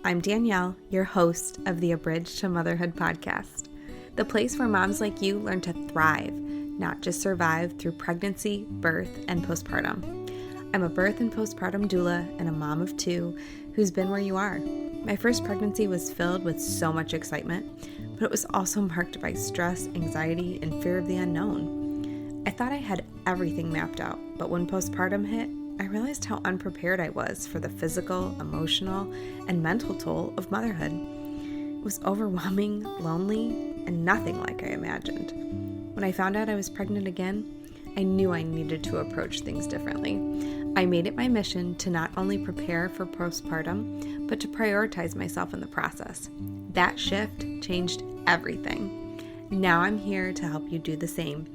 I'm Danielle, your host of the Abridged to Motherhood podcast, the place where moms like you learn to thrive, not just survive through pregnancy, birth, and postpartum. I'm a birth and postpartum doula and a mom of two who's been where you are. My first pregnancy was filled with so much excitement, but it was also marked by stress, anxiety, and fear of the unknown. I thought I had everything mapped out, but when postpartum hit, I realized how unprepared I was for the physical, emotional, and mental toll of motherhood. It was overwhelming, lonely, and nothing like I imagined. When I found out I was pregnant again, I knew I needed to approach things differently. I made it my mission to not only prepare for postpartum, but to prioritize myself in the process. That shift changed everything. Now I'm here to help you do the same.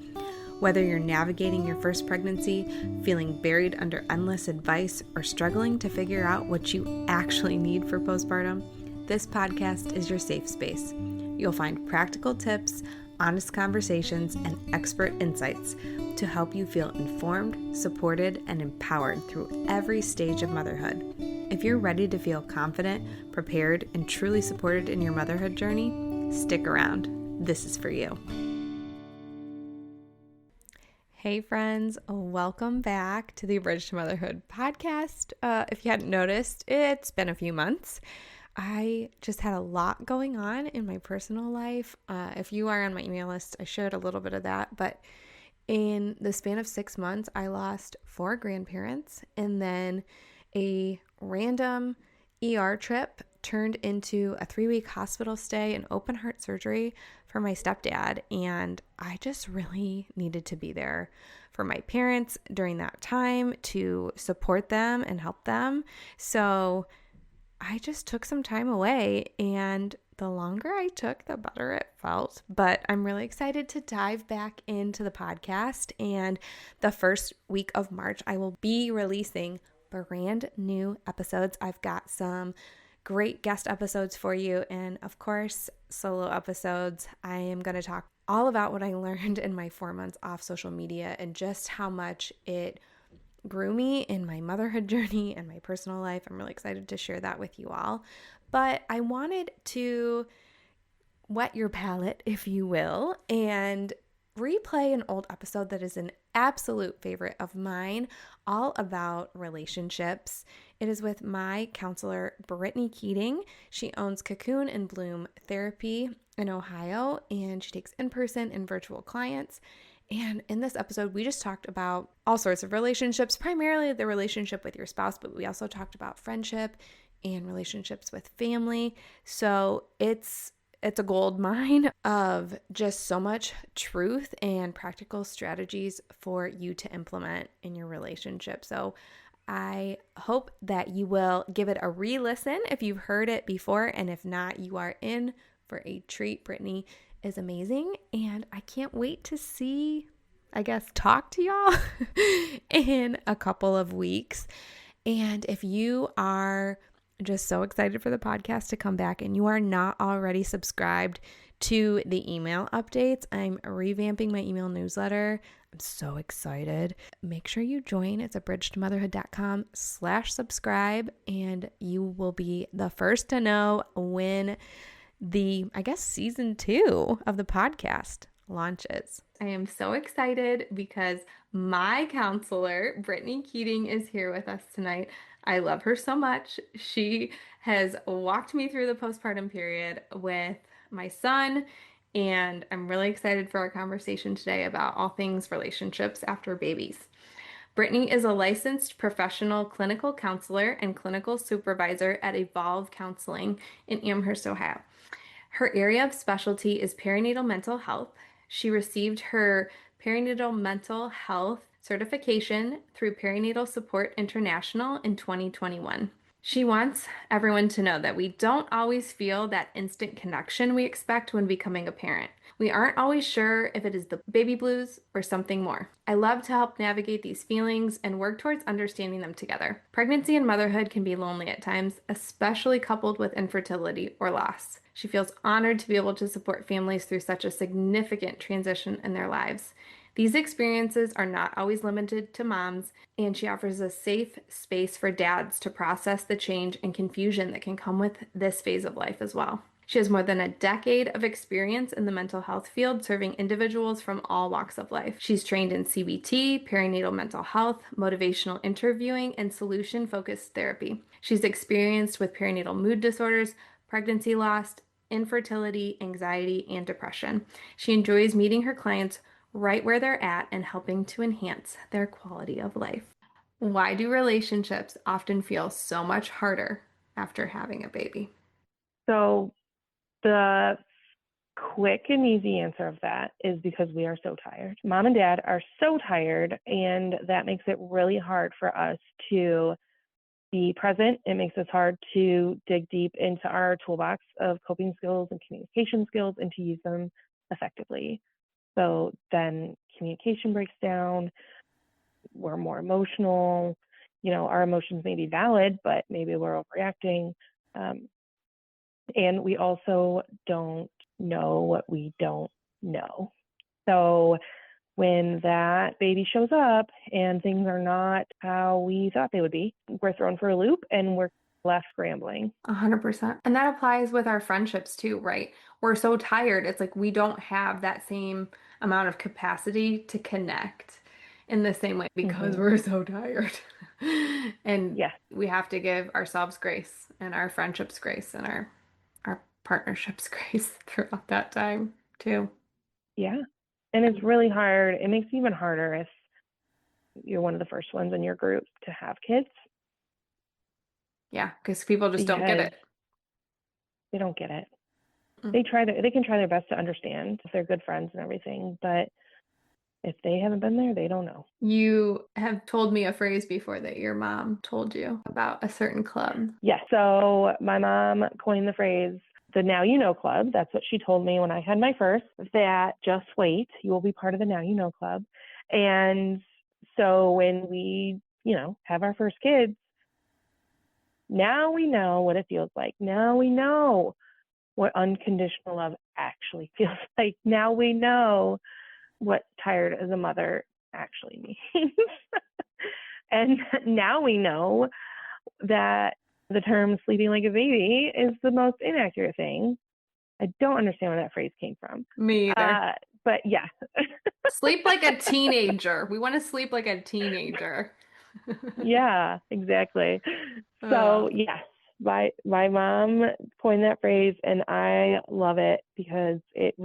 Whether you're navigating your first pregnancy, feeling buried under endless advice, or struggling to figure out what you actually need for postpartum, this podcast is your safe space. You'll find practical tips, honest conversations, and expert insights to help you feel informed, supported, and empowered through every stage of motherhood. If you're ready to feel confident, prepared, and truly supported in your motherhood journey, stick around. This is for you. Hey friends, welcome back to the Abridged to Motherhood podcast. If you hadn't noticed, it's been a few months. I just had a lot going on in my personal life. If you are on my email list, I shared a little bit of that, but in the span of 6 months, I lost 4 grandparents, and then a random ER trip turned into a 3-week hospital stay and open heart surgery for my stepdad. And I just really needed to be there for my parents during that time to support them and help them. So I just took some time away, and the longer I took, the better it felt. But I'm really excited to dive back into the podcast. And the first week of March, I will be releasing brand new episodes. I've got some great guest episodes for you, and of course, solo episodes. I am going to talk all about what I learned in my 4 months off social media and just how much it grew me in my motherhood journey and my personal life. I'm really excited to share that with you all. But I wanted to whet your palate, if you will, and replay an old episode that is an absolute favorite of mine, all about relationships. It is with my counselor, Brittany Keating. She owns Cocoon and Bloom Therapy in Ohio, and she takes in-person and virtual clients. And in this episode, we just talked about all sorts of relationships, primarily the relationship with your spouse, but we also talked about friendship and relationships with family. So it's a gold mine of just so much truth and practical strategies for you to implement in your relationship. So I hope that you will give it a re-listen if you've heard it before, and if not, you are in for a treat. Brittany is amazing, and I can't wait to talk to y'all in a couple of weeks. And if you are just so excited for the podcast to come back and you are not already subscribed to the email updates, I'm revamping my email newsletter. I'm so excited. Make sure you join. It's abridgedtomotherhood.com/subscribe, and you will be the first to know when season 2 of the podcast launches. I am so excited because my counselor, Brittany Keating, is here with us tonight. I love her so much. She has walked me through the postpartum period with my son, and I'm really excited for our conversation today about all things relationships after babies. Brittany is a licensed professional clinical counselor and clinical supervisor at Evolve Counseling in Amherst, Ohio. Her area of specialty is perinatal mental health. She received her perinatal mental health certification through Perinatal Support International in 2021. She wants everyone to know that we don't always feel that instant connection we expect when becoming a parent. We aren't always sure if it is the baby blues or something more. I love to help navigate these feelings and work towards understanding them together. Pregnancy and motherhood can be lonely at times, especially coupled with infertility or loss. She feels honored to be able to support families through such a significant transition in their lives. These experiences are not always limited to moms, and she offers a safe space for dads to process the change and confusion that can come with this phase of life as well. She has more than a decade of experience in the mental health field, serving individuals from all walks of life. She's trained in CBT, perinatal mental health, motivational interviewing, and solution focused therapy. She's experienced with perinatal mood disorders, pregnancy loss, infertility, anxiety, and depression. She enjoys meeting her clients right where they're at and helping to enhance their quality of life. Why do relationships often feel so much harder after having a baby? So the quick and easy answer of that is because we are so tired. Mom and dad are so tired, and that makes it really hard for us to be present. It makes us hard to dig deep into our toolbox of coping skills and communication skills and to use them effectively. So then communication breaks down. We're more emotional. Our emotions may be valid, but maybe we're overreacting. And we also don't know what we don't know. So when that baby shows up and things are not how we thought they would be, we're thrown for a loop and we're left scrambling. 100%. And that applies with our friendships too, right? We're so tired. It's like we don't have that same amount of capacity to connect in the same way because Mm-hmm. we're so tired. And Yeah. we have to give ourselves grace and our friendships grace and our partnerships grace throughout that time too. Yeah. And it's really hard. It makes it even harder if you're one of the first ones in your group to have kids Yeah, because people just don't get because it. they don't get it. Mm. They can try their best to understand if they're good friends and everything, but if they haven't been there, they don't know. You have told me a phrase before that your mom told you about a certain club. Yeah. So my mom coined the phrase, the Now You Know Club. That's what she told me when I had my first, that just wait, you will be part of the Now You Know Club. And so when we, have our first kids, now we know what it feels like. Now we know what unconditional love actually feels like. Now we know what tired as a mother actually means. And now we know that the term sleeping like a baby is the most inaccurate thing. I don't understand where that phrase came from. Me either. But yeah. Sleep like a teenager. We want to sleep like a teenager. Yeah, exactly. Uh, So yes, my mom coined that phrase and I love it because it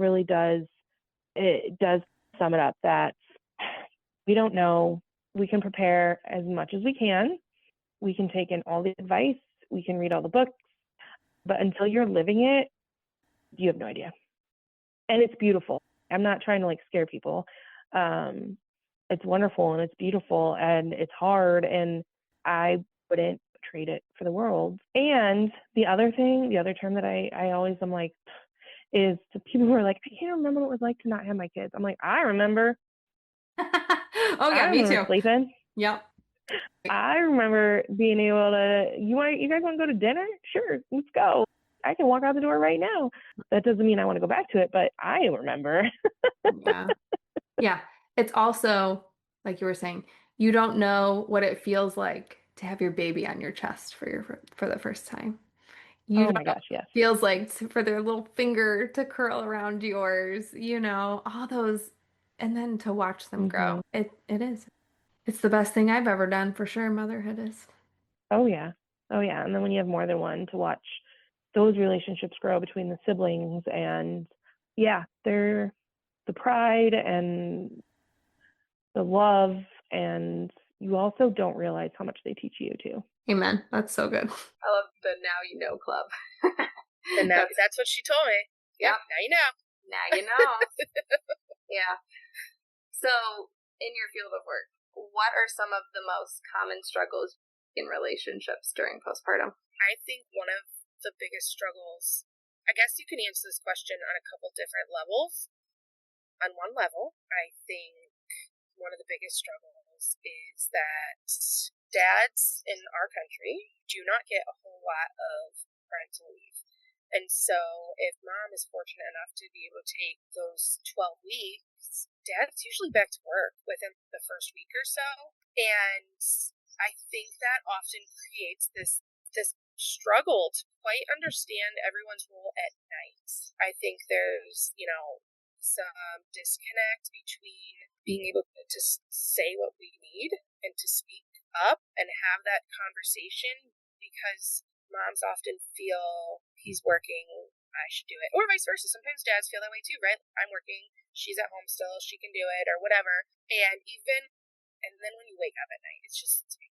does sum it up that we don't know. We can prepare as much as we can. We can take in all the advice. We can read all the books. But until you're living it, you have no idea. And it's beautiful. I'm not trying to scare people. Um, it's wonderful and it's beautiful and it's hard and I wouldn't trade it for the world. And the other term that I always am like is the people who are like, I can't remember what it was like to not have my kids. I'm like, I remember. oh I yeah, me remember too. sleeping. Yep. I remember being able to, you guys want to go to dinner? Sure, let's go. I can walk out the door right now. That doesn't mean I want to go back to it, but I remember. Yeah. Yeah. It's also, like you were saying, you don't know what it feels like to have your baby on your chest for the first time. You Oh know my what gosh, yes. it feels like for their little finger to curl around yours, all those, and then to watch them grow. Mm-hmm. It is. It's the best thing I've ever done for sure. Motherhood is. Oh yeah. Oh yeah. And then when you have more than one to watch those relationships grow between the siblings and yeah, they're the pride and the love and you also don't realize how much they teach you too. Amen. That's so good. I love the Now You Know Club. And that's what she told me. Yep. Now you know. Now you know. Yeah. So, in your field of work, what are some of the most common struggles in relationships during postpartum? I think one of the biggest struggles, I guess you can answer this question on a couple different levels. On one level, I think one of the biggest struggles is that dads in our country do not get a whole lot of parental leave. And so if mom is fortunate enough to be able to take those 12 weeks Dad's usually back to work within the first week or so. And I think that often creates this struggle to quite understand everyone's role at night. I think there's, some disconnect between being able to say what we need and to speak up and have that conversation, because moms often feel he's working, I should do it. Or vice versa. Sometimes dads feel that way too, right? I'm working, she's at home still, she can do it, or whatever. And then when you wake up at night, it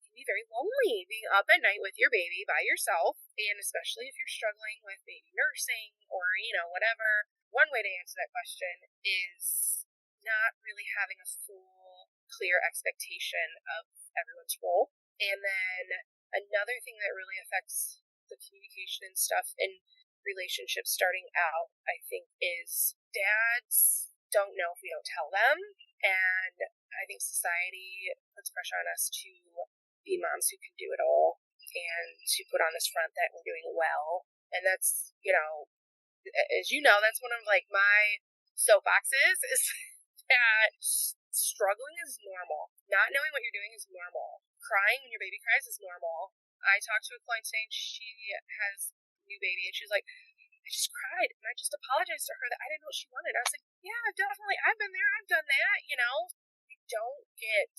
can be very lonely being up at night with your baby by yourself. And especially if you're struggling with baby nursing or, whatever. One way to answer that question is not really having a full, clear expectation of everyone's role. And then another thing that really affects the communication and stuff in relationships starting out, I think, is dads don't know if we don't tell them. And I think society puts pressure on us to be moms who can do it all and to put on this front that we're doing well. And that's, as you know, that's one of like my soapboxes is that struggling is normal. Not knowing what you're doing is normal. Crying when your baby cries is normal. I talked to a client today and she has a new baby and she was like, I just cried and I just apologized to her that I didn't know what she wanted. I was like, yeah, definitely. I've been there. I've done that. We don't get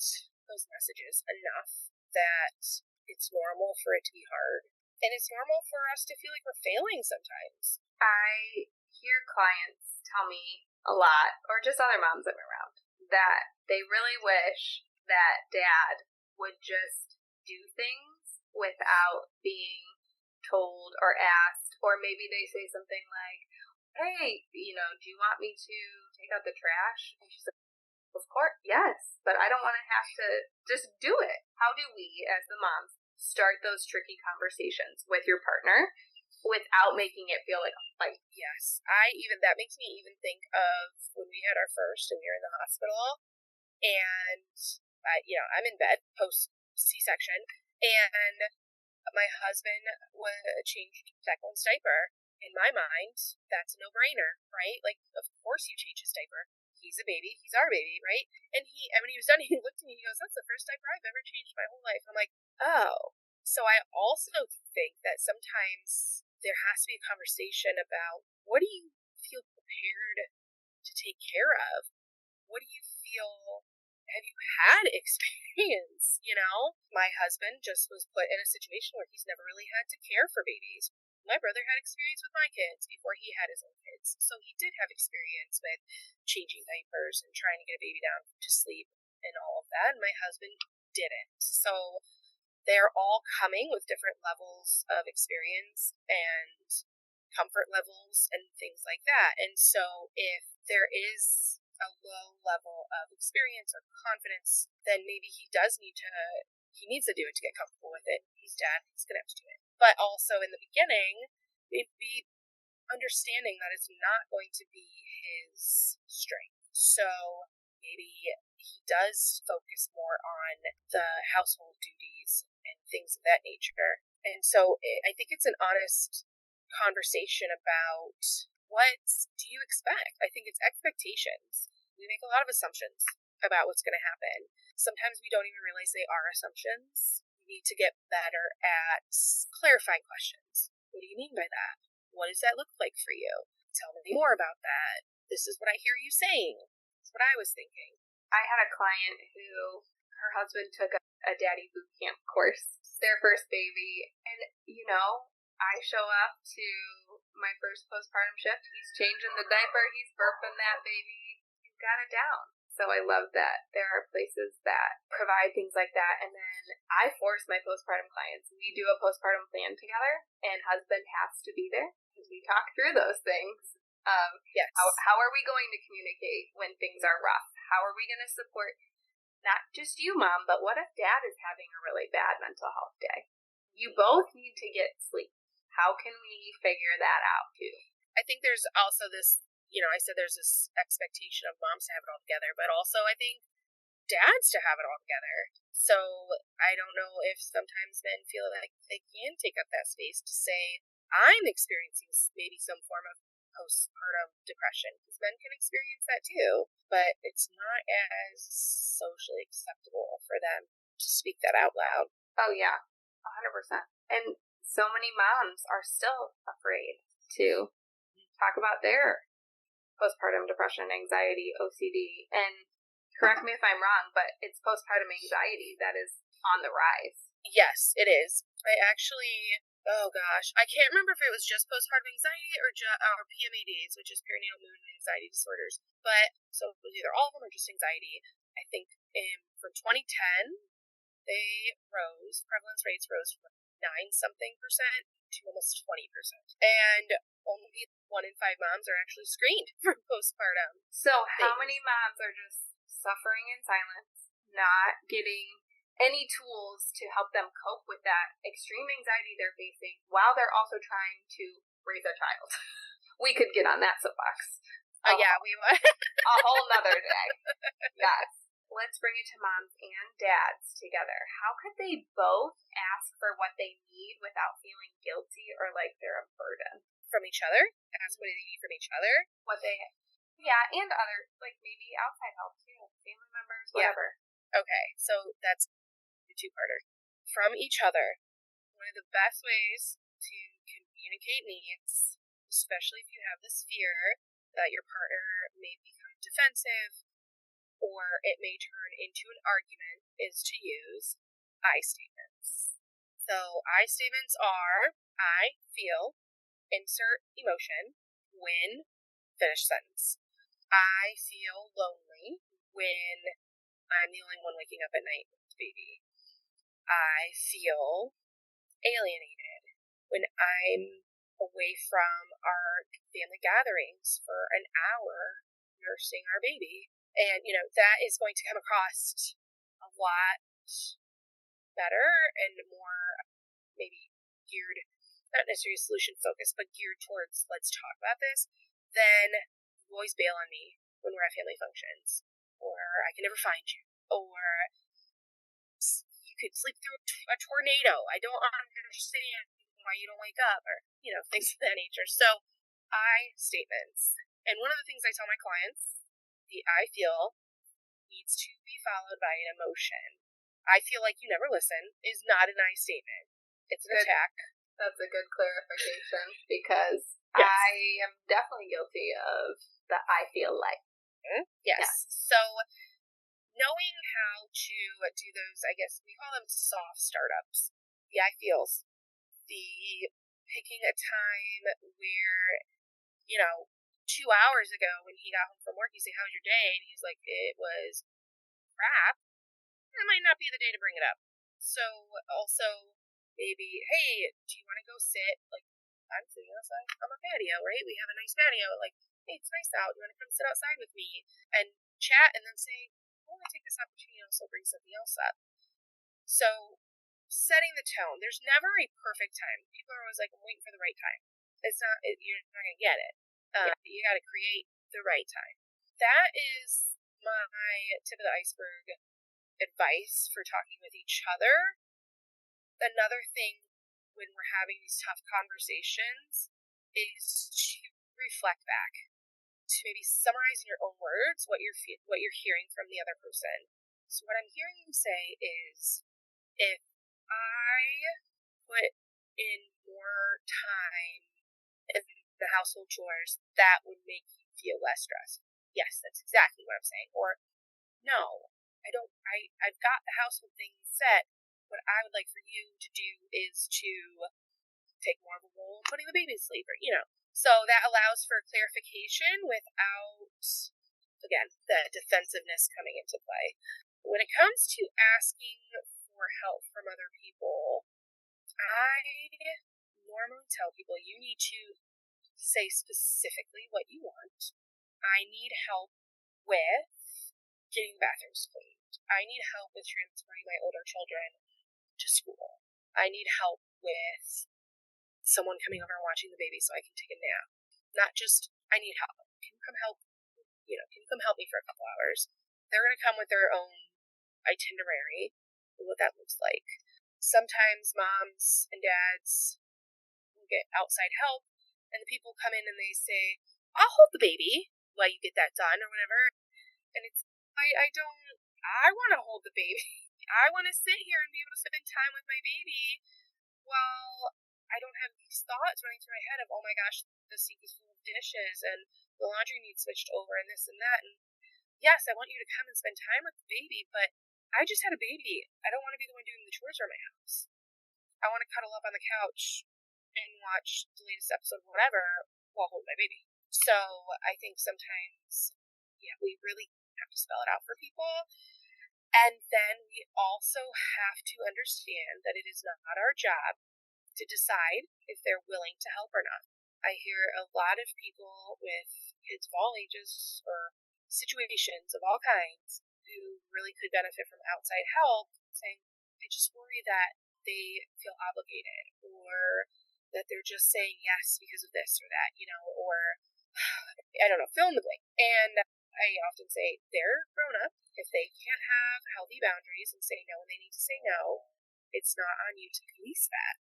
those messages enough that it's normal for it to be hard. And it's normal for us to feel like we're failing sometimes. I hear clients tell me a lot, or just other moms that I'm around, that they really wish that dad would just do things without being told or asked, or maybe they say something like, hey, do you want me to take out the trash? And she's like, of course, yes, but I don't want to have to just do it. How do we, as the moms, start those tricky conversations with your partner without making it feel like a fight? Yes, that makes me even think of when we had our first and we were in the hospital, and I'm in bed post C-section, and my husband changed Declan's diaper. In my mind, that's a no-brainer, right? Like, of course you change his diaper. He's a baby. He's our baby, right? And when he was done, he looked at me and he goes, that's the first diaper I've ever changed my whole life. I'm like, oh. So I also think that sometimes there has to be a conversation about, what do you feel prepared to take care of? What do you feel, have you had experience? My husband just was put in a situation where he's never really had to care for babies. My brother had experience with my kids before he had his own kids. So he did have experience with changing diapers and trying to get a baby down to sleep and all of that. And my husband didn't. So they're all coming with different levels of experience and comfort levels and things like that. And so if there is a low level of experience or confidence, then maybe he needs to do it to get comfortable with it. He's dad, he's going to have to do it. But also in the beginning, it'd be understanding that it's not going to be his strength. So maybe he does focus more on the household duties and things of that nature. And so I think it's an honest conversation about, what do you expect? I think it's expectations. We make a lot of assumptions about what's going to happen. Sometimes we don't even realize they are assumptions. We need to get better at clarifying questions. What do you mean by that? What does that look like for you? Tell me more about that. This is what I hear you saying. That's what I was thinking. I had a client who, her husband took a daddy boot camp course. It's their first baby. And, I show up to my first postpartum shift. He's changing the diaper. He's burping that baby. He's got it down. So I love that there are places that provide things like that. And then I force my postpartum clients. We do a postpartum plan together, and husband has to be there because we talk through those things. Yes. How are we going to communicate when things are rough? How are we going to support not just you, mom, but what if dad is having a really bad mental health day? You both need to get sleep. How can we figure that out too? I think there's also this, I said there's this expectation of moms to have it all together, but also I think dads to have it all together. So I don't know if sometimes men feel like they can take up that space to say, I'm experiencing maybe some form of postpartum depression, because men can experience that too, but it's not as socially acceptable for them to speak that out loud. Oh yeah, 100%. And so many moms are still afraid to talk about their postpartum depression, anxiety, OCD, and correct me if I'm wrong, but it's postpartum anxiety that is on the rise. Yes, it is. I actually, oh gosh, I can't remember if it was just postpartum anxiety or PMADs, which is perinatal mood and anxiety disorders. But so it was either all of them or just anxiety. I think from 2010, prevalence rates rose from 9-something% to almost 20%. And only 1 in 5 moms are actually screened for postpartum. So how many moms are just suffering in silence, not getting any tools to help them cope with that extreme anxiety they're facing while they're also trying to raise a child? We could get on that soapbox. Yeah, we would. A whole nother day. Yes. Let's bring it to moms and dads together. How could they both ask for what they need without feeling guilty or like they're a burden? From each other? Ask what they need from each other? Yeah, and other, like maybe outside help too. Family members, whatever. Yeah. Okay, so that's a two-parter. From each other, one of the best ways to communicate needs, especially if you have this fear that your partner may become defensive or it may turn into an argument, is to use I statements. So I statements are, I feel, insert emotion, when, finish sentence. I feel lonely when I'm the only one waking up at night with the baby. I feel alienated when I'm away from our family gatherings for an hour nursing our baby. And, that is going to come across a lot better and more maybe geared, not necessarily solution focused, but geared towards let's talk about this, then you always bail on me when we're at family functions, or I can never find you, or you could sleep through a tornado. I don't understand why you don't wake up, or, things of that nature. So, I statements. And one of the things I tell my clients, the I feel needs to be followed by an emotion. I feel like you never listen is not an I statement. It's an attack. That's a good clarification because yes. I am definitely guilty of the I feel like. Yes. Yeah. So knowing how to do those, I guess we call them soft startups. The I feels. The picking a time where, 2 hours ago when he got home from work, you say, how's your day? And he's like, it was crap. That might not be the day to bring it up. So also maybe, hey, do you want to go sit? Like, I'm sitting outside on my patio, right? We have a nice patio. Like, hey, it's nice out. Do you want to come sit outside with me and chat? And then say, I want to take this opportunity to also bring something else up. So setting the tone. There's never a perfect time. People are always like, I'm waiting for the right time. You're not going to get it. You got to create the right time. That is my tip of the iceberg advice for talking with each other. Another thing when we're having these tough conversations is to reflect back, to maybe summarize in your own words what you're hearing from the other person. So what I'm hearing you say is, if I put in more time in the household chores, that would make you feel less stressed. Yes, that's exactly what I'm saying. Or, no, I've got the household things set. What I would like for you to do is to take more of a role in putting the baby to sleep, or, So that allows for clarification without, again, the defensiveness coming into play. When it comes to asking for help from other people, I normally tell people you need to say specifically what you want. I need help with getting bathrooms cleaned. I need help with transporting my older children to school. I need help with someone coming over and watching the baby so I can take a nap. Not just, I need help. Can you come help? Can you come help me for a couple hours? They're going to come with their own itinerary and what that looks like. Sometimes moms and dads will get outside help, And the people come in and they say, I'll hold the baby while you get that done or whatever. And it's, I want to hold the baby. I want to sit here and be able to spend time with my baby while I don't have these thoughts running through my head of, oh my gosh, the sink is full of dishes and the laundry needs switched over and this and that. And yes, I want you to come and spend time with the baby, but I just had a baby. I don't want to be the one doing the chores around my house. I want to cuddle up on the couch and watch the latest episode of whatever while holding my baby. So I think sometimes, yeah, we really have to spell it out for people. And then we also have to understand that it is not our job to decide if they're willing to help or not. I hear a lot of people with kids of all ages or situations of all kinds who really could benefit from outside help saying, I just worry that they feel obligated or that they're just saying yes because of this or that, or I don't know, fill in the blank. And I often say they're grown up. If they can't have healthy boundaries and say no when they need to say no, it's not on you to police that.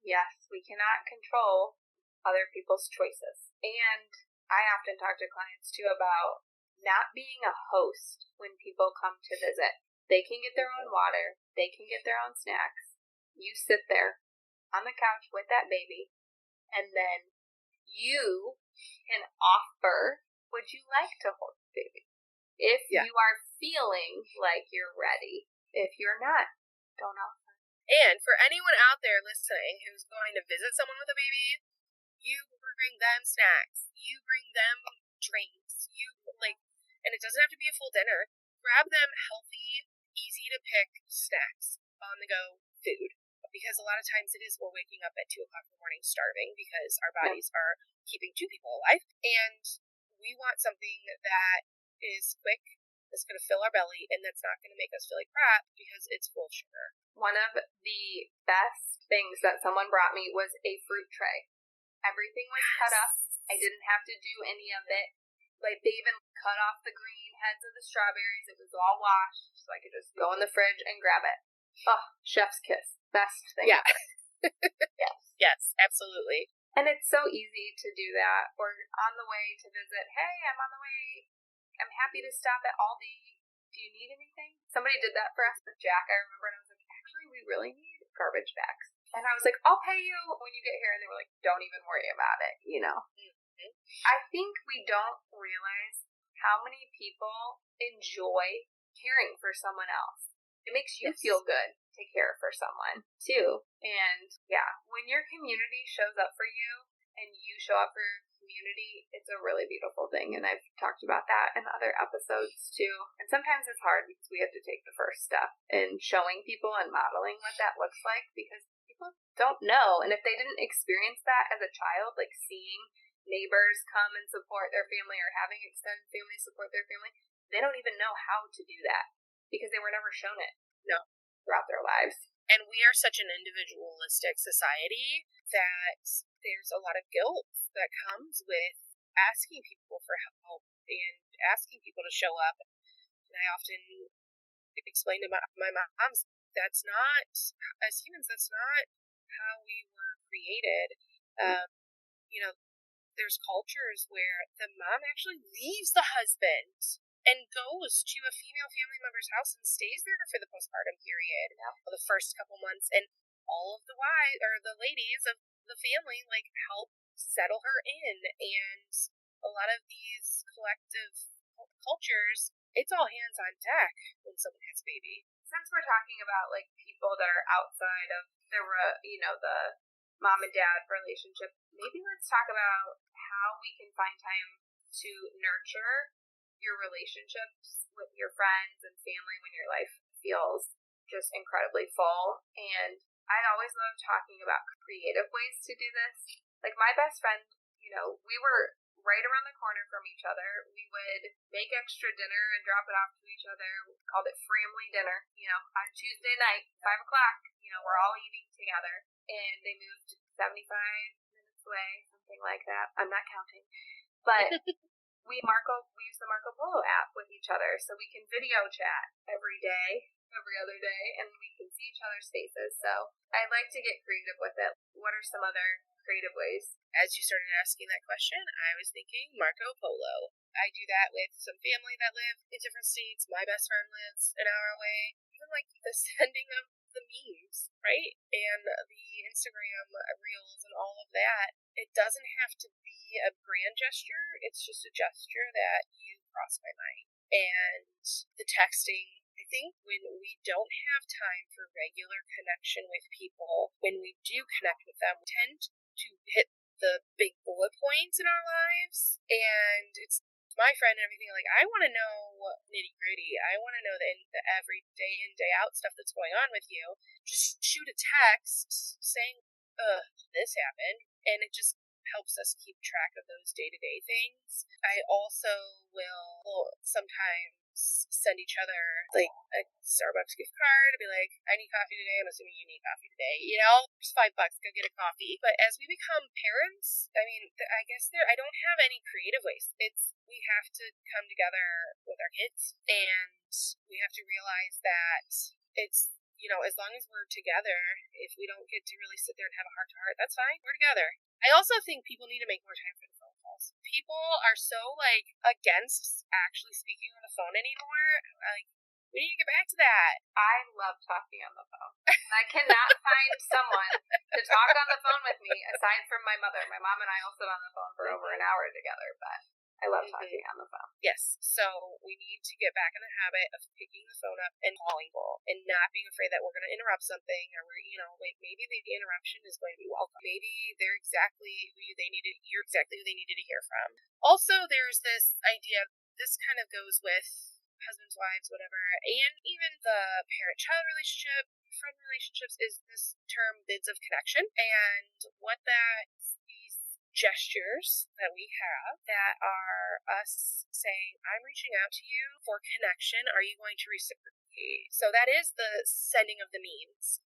Yes, we cannot control other people's choices. And I often talk to clients too about not being a host when people come to visit. They can get their own water. They can get their own snacks. You sit there on the couch with that baby, and then you can offer, would you like to hold the baby? If you are feeling like you're ready. If you're not, don't offer. And for anyone out there listening who's going to visit someone with a baby, you bring them snacks. You bring them drinks. And it doesn't have to be a full dinner. Grab them healthy, easy to pick snacks, on the go food. Because a lot of times it is we're waking up at 2 o'clock in the morning starving because our bodies are keeping 2 people alive. And we want something that is quick, that's going to fill our belly, and that's not going to make us feel like crap because it's full of sugar. One of the best things that someone brought me was a fruit tray. Everything was cut up. I didn't have to do any of it. Like, they even cut off the green heads of the strawberries. It was all washed, so I could just go in the fridge and grab it. Oh, chef's kiss. Best thing. Yeah. Yes. Yes, absolutely. And it's so easy to do that. Or on the way to visit, hey, I'm on the way. I'm happy to stop at Aldi. Do you need anything? Somebody did that for us with Jack, I remember, and I was like, actually, we really need garbage bags. And I was like, I'll pay you when you get here. And they were like, don't even worry about it, Mm-hmm. I think we don't realize how many people enjoy caring for someone else. It makes you feel good to care for someone, too. And, yeah, when your community shows up for you and you show up for your community, it's a really beautiful thing. And I've talked about that in other episodes, too. And sometimes it's hard because we have to take the first step in showing people and modeling what that looks like because people don't know. And if they didn't experience that as a child, like seeing neighbors come and support their family or having extended family support their family, they don't even know how to do that because they were never shown it throughout their lives. And we are such an individualistic society that there's a lot of guilt that comes with asking people for help and asking people to show up. And I often explain to my moms, that's not, as humans, that's not how we were created. There's cultures where the mom actually leaves the husband and goes to a female family member's house and stays there for the postpartum period, or the first couple months, and all of the wives or the ladies of the family help settle her in. And a lot of these collective cultures, it's all hands on deck when someone has a baby. Since we're talking about people that are outside of the mom and dad relationship, maybe let's talk about how we can find time to nurture your relationships with your friends and family when your life feels just incredibly full. And I always love talking about creative ways to do this. Like my best friend, we were right around the corner from each other. We would make extra dinner and drop it off to each other. We called it family dinner, on Tuesday night, 5 o'clock, we're all eating together. And they moved 75 minutes away, something like that. I'm not counting. But we use the Marco Polo app with each other, so we can video chat every day. every other day, and we can see each other's faces. So I'd like to get creative with it. What are some other creative ways? As you started asking that question, I was thinking Marco Polo. I do that with some family that live in different states. My best friend lives an hour away. Even like the sending of the memes, right? And the Instagram reels and all of that. It doesn't have to be a grand gesture. It's just a gesture that you cross my mind. And the texting, I think when we don't have time for regular connection with people, when we do connect with them, we tend to hit the big bullet points in our lives. And it's my friend and everything. Like, I want to know nitty gritty. I want to know the every day in, day out stuff that's going on with you. Just shoot a text saying, this happened. And it just helps us keep track of those day-to-day things. I also will sometimes send each other like a Starbucks gift card and be like, I need coffee today. I'm assuming you need coffee today. You know, it's $5, go get a coffee. But as we become parents, I mean, I guess I don't have any creative ways. We have to come together with our kids, and we have to realize that it's, you know, as long as we're together, if we don't get to really sit there and have a heart to heart, that's fine. We're together. I also think people need to make more time for the phone calls. People are so, like, against actually speaking on the phone anymore. Like, we need to get back to that. I love talking on the phone. And I cannot find someone to talk on the phone with me aside from my mother. My mom and I will sit on the phone for over an hour together, but I love talking on the phone. Yes, so we need to get back in the habit of picking the phone up and calling people and not being afraid that we're going to interrupt something, or we're, you know, like maybe the interruption is going to be welcome. Maybe you're exactly who they needed to hear from. Also, there's this idea, this kind of goes with husbands, wives, whatever, and even the parent-child relationship, friend relationships, is this term bids of connection, and what that gestures that we have that are us saying, I'm reaching out to you for connection. Are you going to reciprocate? So that is the sending of the means.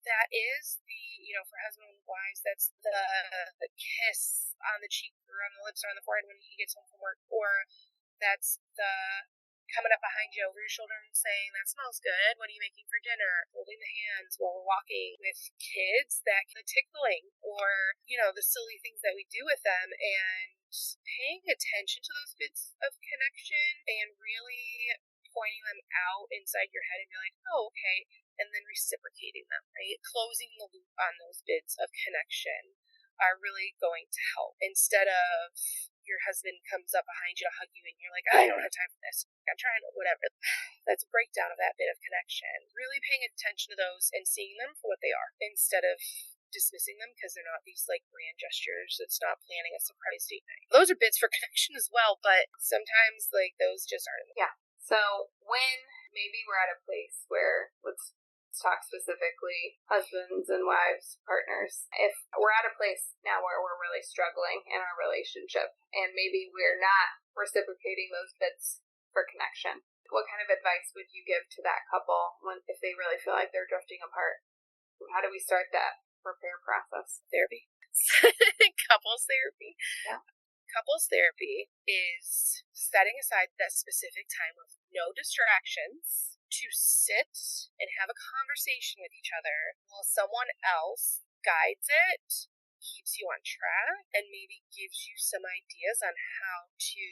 That is the, you know, for husband and wives, that's the kiss on the cheek or on the lips or on the forehead when he gets home from work, or that's the coming up behind you over your shoulder and saying, that smells good, what are you making for dinner? Holding the hands while we're walking. With kids, that the tickling, or, you know, the silly things that we do with them, and paying attention to those bits of connection and really pointing them out inside your head and be like, oh, okay, and then reciprocating them, right? Closing the loop on those bits of connection are really going to help, instead of your husband comes up behind you to hug you and you're like, I don't have time for this, I'm trying to whatever. That's a breakdown of that bit of connection. Really paying attention to those and seeing them for what they are, instead of dismissing them because they're not these like grand gestures. It's not planning a surprise date night. Those are bits for connection as well, but sometimes like those just aren't. Yeah. So when maybe we're at a place where, let's talk specifically husbands and wives, partners. If we're at a place now where we're really struggling in our relationship and maybe we're not reciprocating those bits for connection, what kind of advice would you give to that couple if they really feel like they're drifting apart? How do we start that repair process? Therapy. Couples therapy. Yeah. Couples therapy is setting aside that specific time with no distractions to sit and have a conversation with each other while someone else guides it, keeps you on track, and maybe gives you some ideas on how to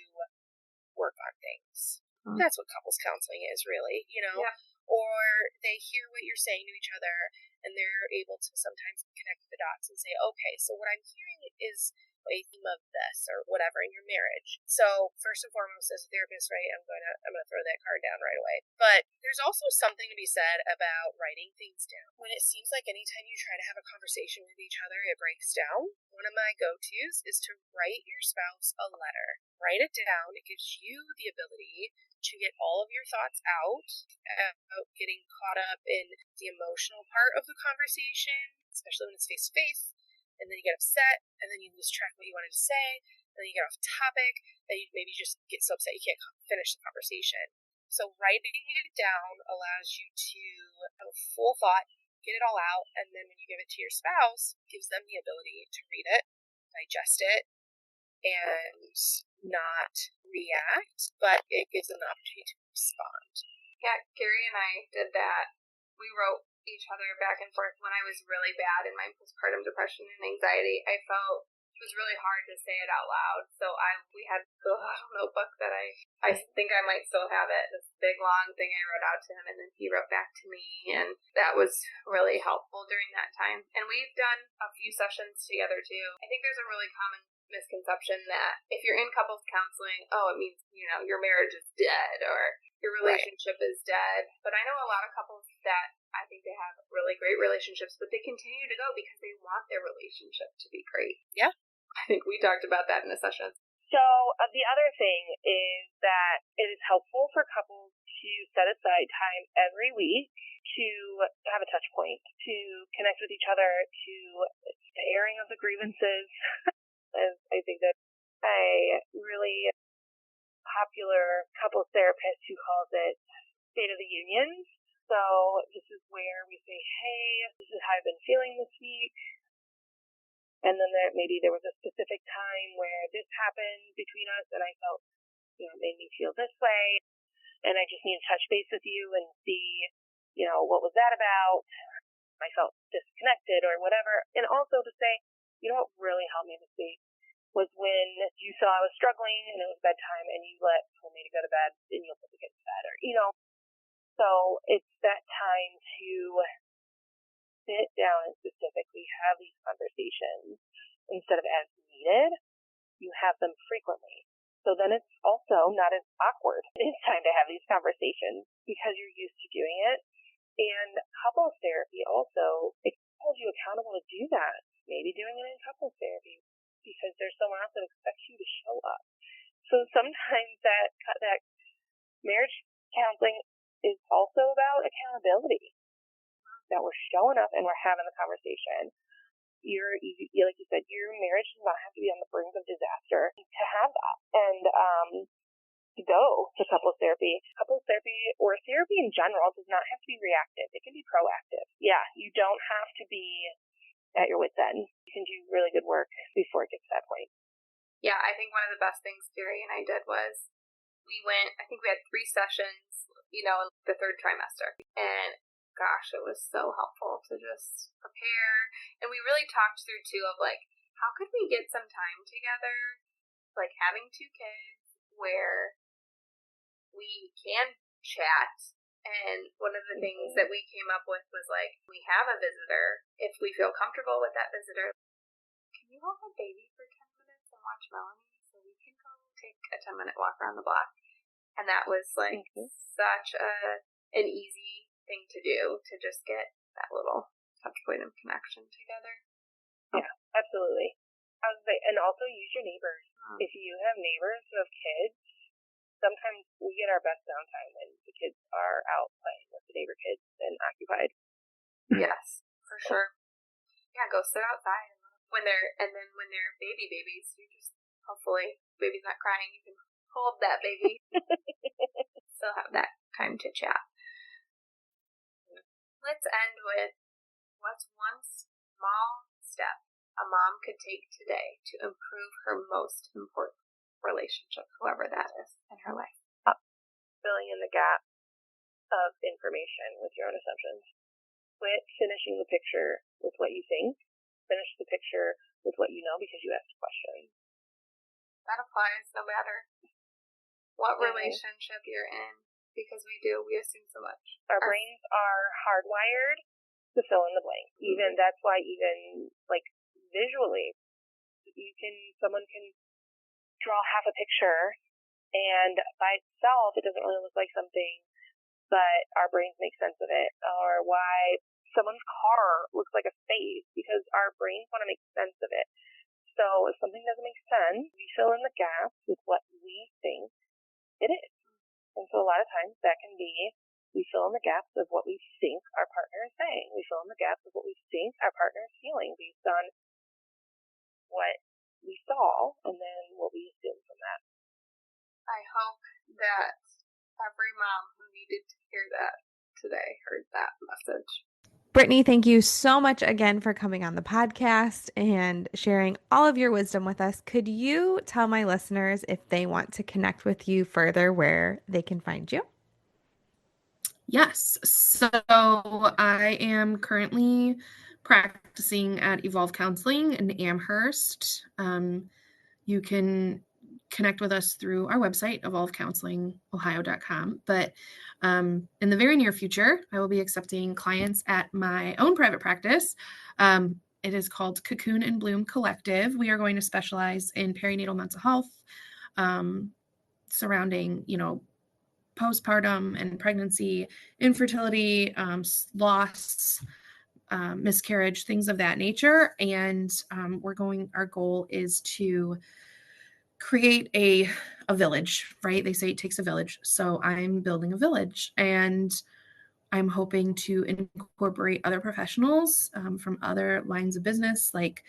work on things. That's what couples counseling is, really, you know? Yeah. Or they hear what you're saying to each other and they're able to sometimes connect the dots and say, okay, so what I'm hearing is a theme of this or whatever in your marriage. So first and foremost, as a therapist, right, I'm gonna throw that card down right away. But there's also something to be said about writing things down. When it seems like anytime you try to have a conversation with each other, it breaks down, one of my go-tos is to write your spouse a letter. Write it down. It gives you the ability to get all of your thoughts out without getting caught up in the emotional part of the conversation, especially when it's face to face. And then you get upset, and then you lose track of what you wanted to say, and then you get off topic, and you maybe just get so upset you can't finish the conversation. So writing it down allows you to have a full thought, get it all out, and then when you give it to your spouse, it gives them the ability to read it, digest it, and not react, but it gives them an opportunity to respond. Yeah, Gary and I did that. We wrote each other back and forth when I was really bad in my postpartum depression and anxiety. I felt it was really hard to say it out loud. So we had a little notebook that I think I might still have it. This big long thing I wrote out to him, and then he wrote back to me, and that was really helpful during that time. And we've done a few sessions together too. I think there's a really common misconception that if you're in couples counseling, it means, your marriage is dead or your relationship is dead. But I know a lot of couples that I think they have really great relationships, but they continue to go because they want their relationship to be great. Yeah. I think we talked about that in a session. So the other thing is that it is helpful for couples to set aside time every week to have a touch point, to connect with each other, to the airing of the grievances. As I think that a really popular couples therapist who calls it State of the Union. So this is where we say, hey, this is how I've been feeling this week. And then maybe there was a specific time where this happened between us and I felt, it made me feel this way. And I just need to touch base with you and see, what was that about? I felt disconnected or whatever. And also to say, what really helped me this week was when you saw I was struggling and it was bedtime and you told me to go to bed and you'll put the kids to bed or, so it's that time to sit down and specifically have these conversations instead of as needed. You have them frequently. So then it's also not as awkward. It's time to have these conversations because you're used to doing it. And couples therapy also, it holds you accountable to do that. Maybe doing it in couples therapy because there's someone else that expects you to show up. So sometimes that marriage counseling is also about accountability. That we're showing up and we're having the conversation. Like you said, your marriage does not have to be on the brink of disaster to have that. And to go to couples therapy or therapy in general does not have to be reactive. It can be proactive. Yeah, you don't have to be at your wit's end. You can do really good work before it gets to that point. Yeah, I think one of the best things Gary and I did was I think we had 3 sessions, in the 3rd trimester. And gosh, it was so helpful to just prepare. And we really talked through too of how could we get some time together, having 2 kids where we can chat. And one of the things that we came up with was we have a visitor. If we feel comfortable with that visitor, can you hold my baby for 10 minutes and watch Melanie so we can go take a 10-minute walk around the block? And that was such an easy thing to do to just get that little touch point of connection together. Yeah, absolutely. I was say, and also use your neighbors. If you have neighbors who have kids, sometimes we get our best downtime when the kids are out playing with the neighbor kids and occupied. Yes, for sure. Yeah, go sit outside when they're babies. You just hopefully baby's not crying. You can hold that baby. Still have that time to chat. Let's end with what's one small step a mom could take today to improve her most important relationship, whoever that is, in her life. Filling in the gap of information with your own assumptions. Quit finishing the picture with what you think. Finish the picture with what you know because you asked questions. That applies no matter what relationship you're in. Because we assume so much. Our brains are hardwired to fill in the blank. That's why visually, someone can draw half a picture and by itself it doesn't really look like something, but our brains make sense of it. Or why someone's car looks like a face because our brains want to make sense of it. So if something doesn't make sense, we fill in the gaps with what we think it is. And so a lot of times that can be, we fill in the gaps of what we think our partner is saying. We fill in the gaps of what we think our partner is feeling based on what we saw and then what we assume from that. I hope that every mom who needed to hear that today heard that message. Brittany, thank you so much again for coming on the podcast and sharing all of your wisdom with us. Could you tell my listeners if they want to connect with you further where they can find you? Yes. So I am currently practicing at Evolve Counseling in Amherst. You can connect with us through our website, evolvecounselingohio.com. But in the very near future, I will be accepting clients at my own private practice. It is called Cocoon and Bloom Collective. We are going to specialize in perinatal mental health, surrounding, postpartum and pregnancy, infertility, loss, miscarriage, things of that nature. And our goal is to create a village, right? They say it takes a village. So I'm building a village, and I'm hoping to incorporate other professionals from other lines of business, like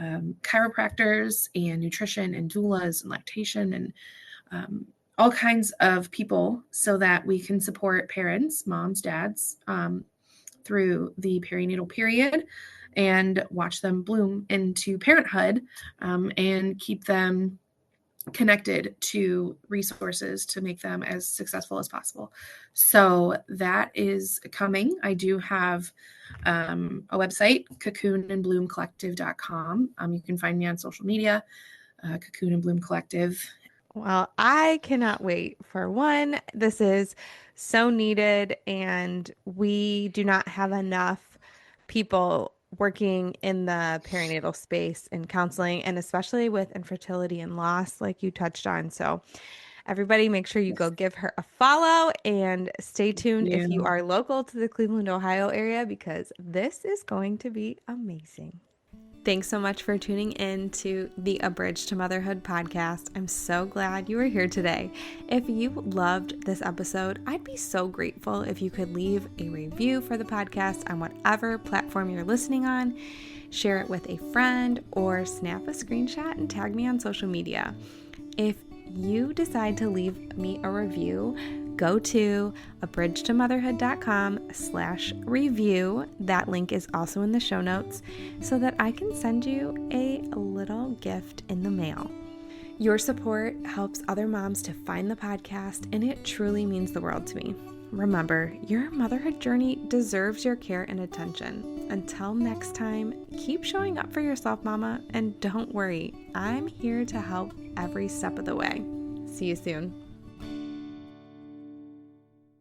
chiropractors and nutrition and doulas and lactation and all kinds of people, so that we can support parents, moms, dads, through the perinatal period and watch them bloom into parenthood, and keep them connected to resources to make them as successful as possible. So that is coming. I do have a website, cocoonandbloomcollective.com. You can find me on social media, Cocoon and Bloom Collective. Well, I cannot wait. For one, this is so needed, and we do not have enough people working in the perinatal space in counseling, and especially with infertility and loss, like you touched on. So, everybody, make sure you go give her a follow and stay tuned if you are local to the Cleveland, Ohio area, because this is going to be amazing. Thanks so much for tuning in to the A Bridge to Motherhood podcast. I'm so glad you were here today. If you loved this episode, I'd be so grateful if you could leave a review for the podcast on whatever platform you're listening on. Share it with a friend or snap a screenshot and tag me on social media. If you decide to leave me a review, go to abridgetomotherhood.com/review. That link is also in the show notes, so that I can send you a little gift in the mail. Your support helps other moms to find the podcast, and it truly means the world to me. Remember, your motherhood journey deserves your care and attention. Until next time, keep showing up for yourself, mama, and don't worry, I'm here to help every step of the way. See you soon.